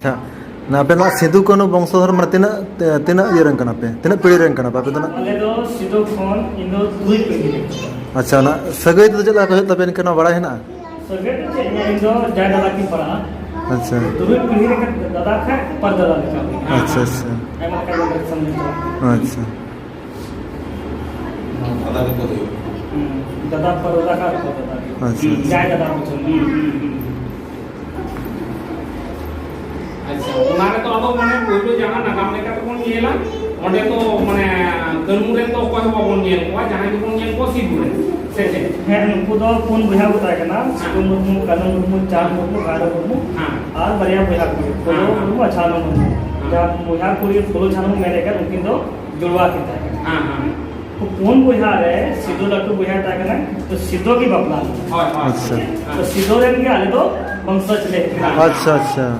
अच्छा ना पे ना सिद्धू कानू वंशधर माने तीना तीना ये रंग कना पे तीना पीढ़ी रंग कना पे तो ना अले दो सिद्धू खोन इनो दुई पीढ़ी अच्छा ना सगई तो चला कहे तबे इनके बड़ा है ना सगे चे इनो जाय दादा की पड़ा अच्छा दुई पीढ़ी रे दादा खा पर दादा का अच्छा अच्छा एमा का समझ अच्छा दादा पर दादा का दादा अच्छा जाय दादा को अच्छा उनारे तो अब माने पहिलो जहां नागाम लेका तो कोन येला ओंडे तो माने कनमु रे तो कोय बाबन येल को जहां की कोन येल को सिद्धू रे से है उनको दो कोन बुझा होता है ना सिद्धू मुर्मू कानू मुर्मू चार मुर्मू गारो मुर्मू हां और बढ़िया बुझा को कोलो मुर्मू अच्छा मुर्मू जब बुझा कोई फोलो छानो मेरे का उनकी दो जुड़वा के था हां हां तो कौन बुझा रे सिद्धू लट्टू बुझा था ना तो सिद्धू की बपला हां हां अच्छा तो सिद्धू रे के आले तो वंशज ले अच्छा अच्छा